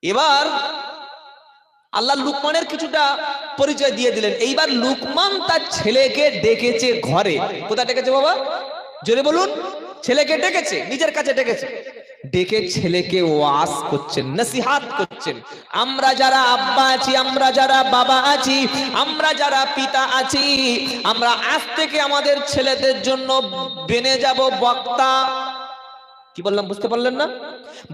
এবার আল্লাহ লুকমানের কিছুটা পরিচয় দিয়ে দিলেন। এইবার লুকমান তার ছেলেকে ডেকেছে ঘরে। কোথায় ডেকেছে বাবা? জোরে বলুন। ছেলেকে ডেকেছে, নিজের কাছে ডেকেছে, ডেকে ছেলেকে ওয়াজ করছেন, নসিহাত করছেন। আমরা যারা আব্বা আছি, আমরা যারা বাবা আছি, আমরা যারা পিতা আছি, আমরা আজ থেকে আমাদের ছেলেদের জন্য বেনে যাব বক্তা। কি বললাম বুঝতে পারলেন না?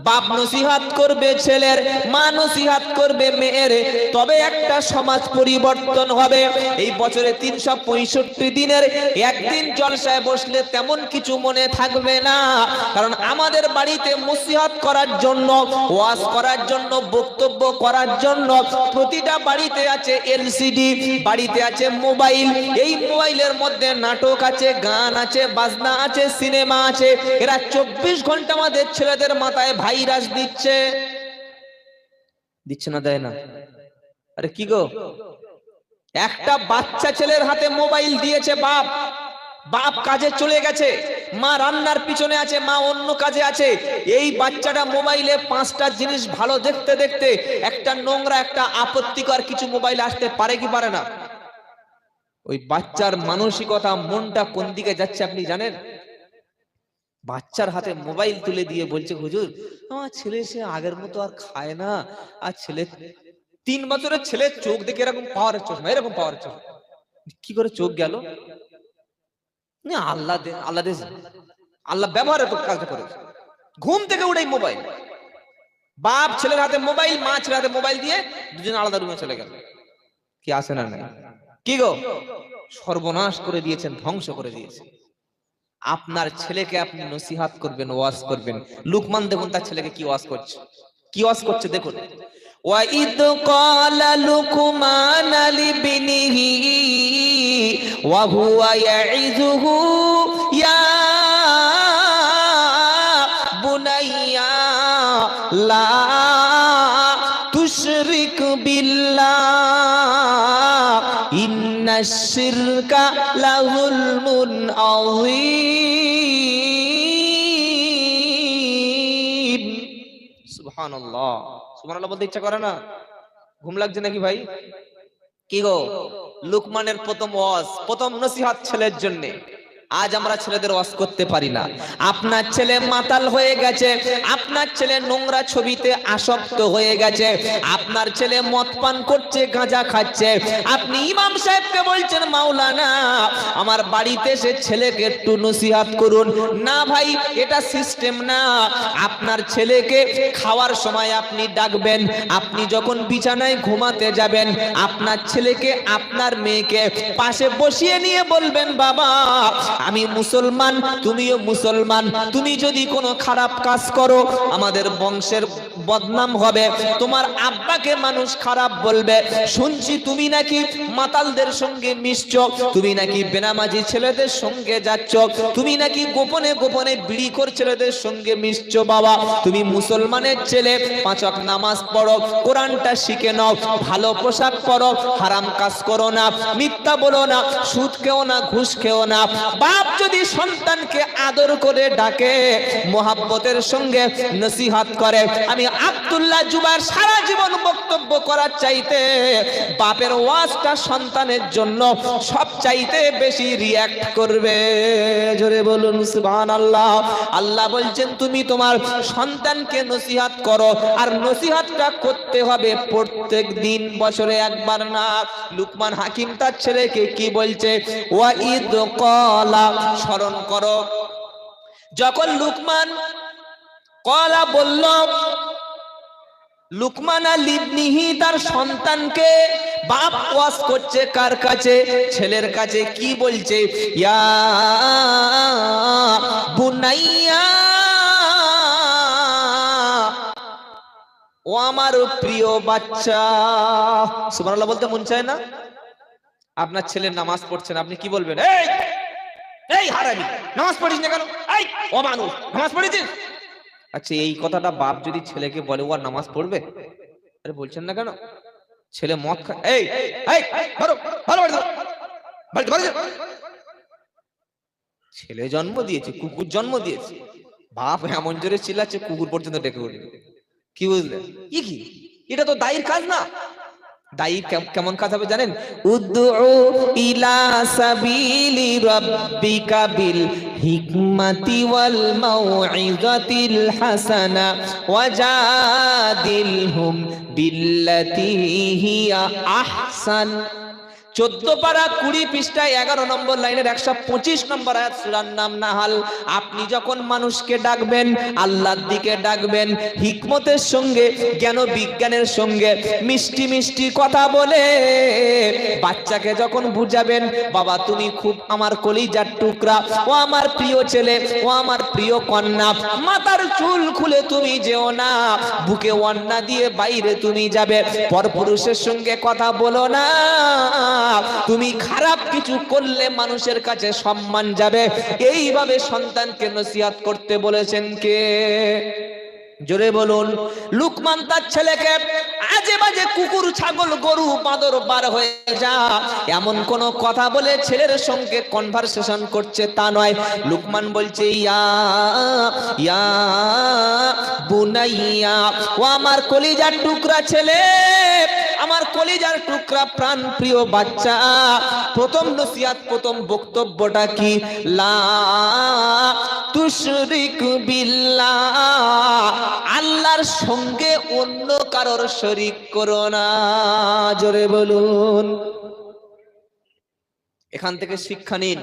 বাপ নসিহাত করবে ছেলের, মা নসিহাত করবে মেয়ের, তবে একটা সমাজ পরিবর্তন হবে। এই বছরে 365 দিনের একদিন জলসায় বসলে তেমন কিছু মনে থাকবে না, কারণ আমাদের বাড়িতে নসিহাত করার জন্য, ওয়াজ করার জন্য, বক্তব্য করার জন্য প্রতিটা বাড়িতে আছে এলসিডি, বাড়িতে আছে মোবাইল। এই মোবাইলের মধ্যে নাটক আছে, গান আছে, বাজনা আছে, সিনেমা আছে। এরা 24 ঘন্টা আমাদের ছেলেদের মাথায় ভাইরাস দিচ্ছে। দিচ্ছে না? দেয় না? আরে কি গো, একটা বাচ্চা ছেলের হাতে মোবাইল দিয়েছে বাপ, বাপ কাজে চলে গেছে, মা রান্নার পিছনে আছে, মা অন্য কাজে আছে। এই বাচ্চাটা মোবাইলে 5টা জিনিস ভালো দেখতে দেখতে একটা নোংরা, একটা আপত্তিকর কিছু মোবাইল আসতে পারে কি পারে না? ওই বাচ্চার মানসিকতা, মনটা কোন দিকে যাচ্ছে আপনি জানেন? বাচ্চার হাতে মোবাইল তুলে দিয়ে বলছে, হুজুর আমার ছেলে সে আগের মতো আর খায় না, আর ছেলে 3 বছরের ছেলে চোখ দেখে এরকম পাওয়ারের চশমা, এরকম পাওয়ারের চশমা। কি করে চোখ গেল? আল্লাহ দে, আল্লাহ দে, আল্লাহ ব্যবহারে তো কাজ করে। ঘুম থেকে উঠেই মোবাইল, বাপ ছেলের হাতে মোবাইল, মা ছেলের হাতে মোবাইল দিয়ে দুজন আলাদা রুমে চলে গেল। কি আসে না? নাই। কি গো, সর্বনাশ করে দিয়েছেন, ধ্বংস করে দিয়েছেন। আপনার ছেলেকে আপনি নসিহাত করবেন, ওয়াজ করবেন। লুকমান দেখুন তার ছেলেকে কি ওয়াজ করছে, কি ওয়াজ করছে দেখুন। ওয়াইদ ক্বালা লুকমান লিবনিহি ওয়া হুয়া ইয়াইযুহু ইয়া বুনাইয়া লা তুশরিক বিল্লাহ ইন্নাশ শিরকা লাযুলমুন আযীম। সুবহানাল্লাহ। সুবহানাল্লাহ বলতে ইচ্ছা করে না? ঘুম লাগছে নাকি ভাই? কি গো, লুকমানের প্রথম ওয়াজ, প্রথম নসিহত ছেলের জন্য। আজ আমরা ছেলেদের ওয়াজ করতে পারি না। আপনার ছেলে মাতাল হয়ে গেছে, আপনার ছেলে নোংরা ছবিতে আসক্ত হয়ে গেছে, আপনার ছেলে মদ পান করছে, গাঁজা খাচ্ছে। আপনি ইমাম সাহেবকে বলছেন, মাওলানা আমার বাড়িতে এসে ছেলেকে একটু নসিহত করুন। না ভাই, এটা সিস্টেম না। আপনার ছেলেকে খাওয়ার সময় আপনি ডাকবেন, আপনি যখন বিছানায় ঘুমাতে যাবেন আপনার ছেলেকে, আপনার মেয়েকে পাশে বসিয়ে নিয়ে বলবেন, বাবা আমি মুসলমান, তুমিও মুসলমান, তুমি যদি কোনো খারাপ কাজ করো আমাদের বংশের বদনাম হবে, তোমার আব্বাকে মানুষ খারাপ বলবে। শুনছি তুমি নাকি মাতালদের সঙ্গে মিশছো, তুমি নাকি বেনামাজি ছেলেদের সঙ্গে যাচ্ছ, তুমি নাকি গোপনে গোপনে বিড়ি কর ছেলেদের সঙ্গে মিশছো। বাবা তুমি মুসলমানের ছেলে, 5 ওয়াক্ত নামাজ পড়ো, কোরআনটা শিখে নাও, ভালো পোশাক পরো, হারাম কাজ করো না, মিথ্যা বলো না, সুদ খেও না, ঘুষ খেও না। বাপ যদি সন্তানকে আদর করে ডাকে, মোহাব্বতের সঙ্গে নসিহত করে, আমি আব্দুল্লাহ জুবায়ের সারা জীবন বক্তব্য করার চাইতে বাপের ওয়াজটা সন্তানের জন্য সব চাইতে বেশি রিঅ্যাক্ট করবে। জোরে বলুন সুবহানাল্লাহ। আল্লাহ বলছেন তুমি তোমার সন্তানকে নসিহত করো, আর নসিহতটা করতে হবে প্রত্যেক দিন, বছরে একবার না। লুকমান হাকিম তার ছেলেকে কি বলছে? ওয়াইদ ক্বালা, স্মরণ করো, যখন লুকমান ক্বালা বলল, লুকমান লিবনিহি তার সন্তানকে, বাপ ওয়াজ করছে কার কাছে? ছেলের কাছে। কি বলছে? ইয়া বুনাইয়া, ও আমার প্রিয় বাচ্চা। সুবহানাল্লাহ বলতে মন চায় না? আপনার ছেলে নামাজ পড়ছেন, আপনি কি বলবেন? এই এই হারামি, নামাজ পড়িস না কেন? এই অমানুষ, নামাজ পড়েছিস? আচ্ছা, এই কথাটা বাপ যদি ছেলেকে বলে, ও আর নামাজ পড়বে? আরে বলছেন না কেন? ছেলে মদ খায়, এই এই ধরো ভালো করে ধরো, বাড়িতে বাড়িতে। ছেলে জন্ম দিয়েছে, কুকুর জন্ম দিয়েছে, বাপ এমন জোরে চিল্লাচ্ছে কুকুর পর্যন্ত ডেকে উঠবে। কি বুঝলেন? কি এটা তো দায়ীর কাজ না। দায়ী কেমন কাজ হবে জানেন? উদউ ইলা সাবিলি রাব্বিকা বিল হিকমাতি ওয়াল মাউইযাতিল হাসানা ওয়াজাদিলহুম বিল্লাতী হিয়া আহসান। 14 পারা 20 পৃষ্ঠায় 11 নম্বর লাইনের 125 নম্বর আয়াত, সূরার নাম নাহাল। আপনি যখন মানুষকে ডাকবেন, আল্লাহর দিকে ডাকবেন, হিকমতের সঙ্গে, জ্ঞান বিজ্ঞানের সঙ্গে, মিষ্টি মিষ্টি কথা বলে বাচ্চাকে যখন বুঝাবেন, বাবা তুমি খুব আমার কলিজার টুকরা, ও আমার প্রিয় ছেলে, ও আমার প্রিয় কন্যা, মাথার চুল খুলে তুমি যেও না, বুকে ওন্না দিয়ে বাইরে তুমি যাবে, পরপুরুষের সঙ্গে কথা বলো না, তুমি খারাপ কিছু করলে মানুষের কাছে সম্মান যাবে। এইভাবে সন্তানকে নসিহত করতে বলেছেন কে? জোরে বলুন। লুকমান তার ছেলেকে আজে বাজে কুকুর, ছাগল, গরু, বাঁদর বার হয়ে যা এমন কোন কথা বলে ছেলের সঙ্গে কনভারসেশন করছে তা নয়। লুকমান বলছে ইয়া ইয়া বুনাইয়া, ও আমার কলিজার টুকরা ছেলে, আমার কলিজার টুকরা প্রাণ প্রিয় বাচ্চা। প্রথম নসিহত, প্রথম বক্তব্যটা কি? লা তুশরিক বিল্লাহ, আল্লাহর সঙ্গে অন্য কারোর শরীক করো না। জোরে বলুন। এখান থেকে শিক্ষা নিন,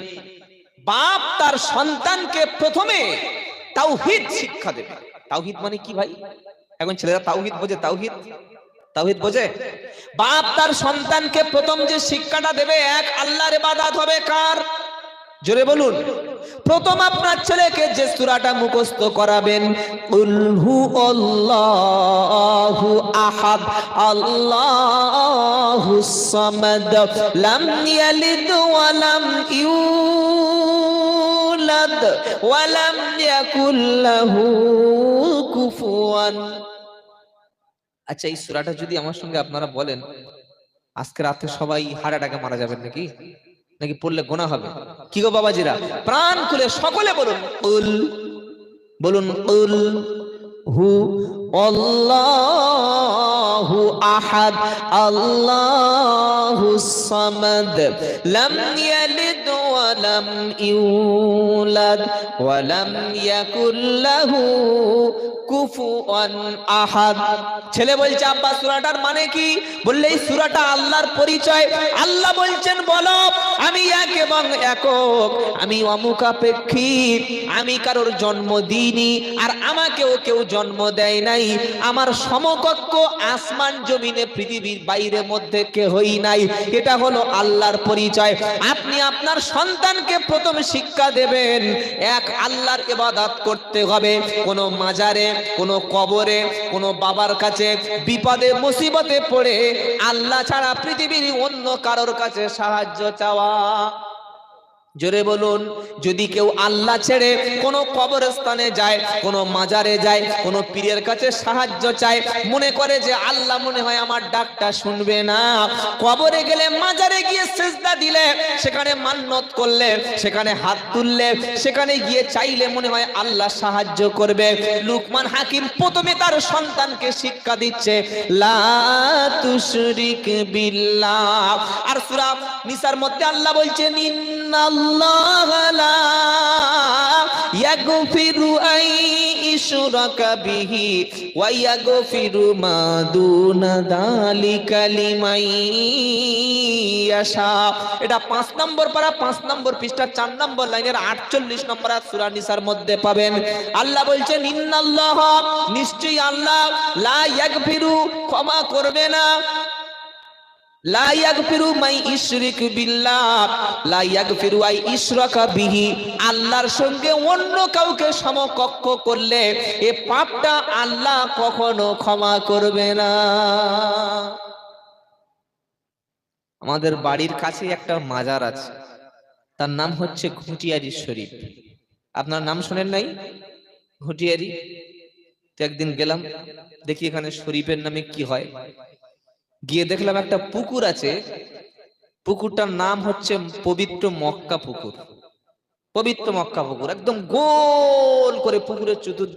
বাপ তার সন্তানকে প্রথমে তাওহীদ শিক্ষা দেবে। তাওহীদ মানে কি ভাই? এখন ছেলেরা তাওহীদ বোঝে, তাওহীদ বোঝে? বাপ তার সন্তানকে প্রথম যে শিক্ষাটা দেবে, এক আল্লাহর ইবাদত হবে কার? জোরে বলুন। প্রথম আপনার ছেলেকে যে সূরাটা মুখস্থ করাবেন, কুল হু আল্লাহু আহাদ আল্লাহুস সামাদ লাম ইয়ালিদ ওয়া লাম ইউলাদ ওয়া লাম ইয়াকুল লাহু কুফুয়ান। আচ্ছা, এই সূরাটা যদি আমার সঙ্গে আপনারা বলেন, আজকে রাতে সবাই হার্ট অ্যাটাকে মারা যাবেন নাকি পড়লে গুনাহ হবে? কি গো বাবাজিরা, প্রাণ খুলে সকলে বলুন কুল, বলুন কুল হু আল্লাহু আহাদ আল্লাহুস সামাদ লাম ইয়ালিদ ওয়া লাম ইউলাদ ওয়া লাম ইয়াকুল লাহু কুফুয়ান আহাদ। ছেলে বলছে আব্বা সূরাটার মানে কি? বললে এই সূরাটা আল্লাহর পরিচয়। আল্লাহ বলছেন বলো আমি এক এবং একক, আমি অমুখাপেক্ষিক, আমি কারোর জন্ম দিইনি আর আমাকেও কেউ জন্ম দেয় নাই, আমার সমকক্ষ আসমান জমিনে পৃথিবীর বাইরে মধ্যে কেহই নাই। এটা হলো আল্লাহর পরিচয়। আপনি আপনার সন্তানকে প্রথম শিক্ষা দেবেন, এক আল্লাহর ইবাদত করতে হবে। কোন মাজারে, কোন কবরে, কোন বাবার কাছে বিপদে মুসিবতে পড়ে আল্লাহ ছাড়া পৃথিবীর অন্য কারোর কাছে সাহায্য চাওয়া। জোরে বলুন। যদি কেউ আল্লাহ ছেড়ে কোন কবরস্থানে যায়, কোন মাজারে যায়, কোন পীরের কাছে সাহায্য চায়, মনে করে যে আল্লাহ মনে হয় আমার ডাকটা শুনবে না, কবরে গেলে, মাজারে গিয়ে সিজদা দিলে, সেখানে মান্নত করলে, সেখানে হাত তুললে, সেখানে গিয়ে চাইলে মনে হয় আল্লাহ সাহায্য করবে। লুকমান হাকিম প্রথমে তার সন্তানকে শিক্ষা দিচ্ছে লা তুশরিক বিল্লাহ। আর সূরা নিসার মধ্যে আল্লাহ বলছেন ইন্নাল্লাহ লা ইয়াগফিরু আন ইশরাকা বিহি ওয়া ইয়াগফিরু মা দুনা যালিকা লিমান ইয়াশা। এটা 5 নম্বর পারা, 5 নম্বর পৃষ্ঠা, 4 নম্বর লাইনের 48 নম্বর আয়াত সূরা নিসার মধ্যে পাবেন। আল্লাহ বলছেন ইন্নাল্লাহ, নিশ্চয়ই আল্লাহ, লা ইয়াগফিরু, ক্ষমা করবে না, লা ইয়াগফিরু মাই ইশরিক বিল্লাহ, লা ইয়াগফিরু আই ইশরাকা বিহি, আল্লাহর সঙ্গে অন্য কাউকে সমকক্ষ করলে এই পাপটা আল্লাহ কখনো ক্ষমা করবে না। আমাদের বাড়ির কাছে একটা মাজার আছে, তার নাম হচ্ছে ঘুটিয়ারি শরীফ। আপনার নাম শুনেন নাই? ঘুটিয়ারি। তো একদিন গেলাম, দেখি এখানে শরীফের নামে কি হয়। গিয়ে দেখলাম একটা পুকুর আছে, পুকুরটার নাম হচ্ছে পবিত্র মক্কা পুকুর। পবিত্র মক্কা পুকুর, একদম গোল করে পুকুরের চতুর্দিকে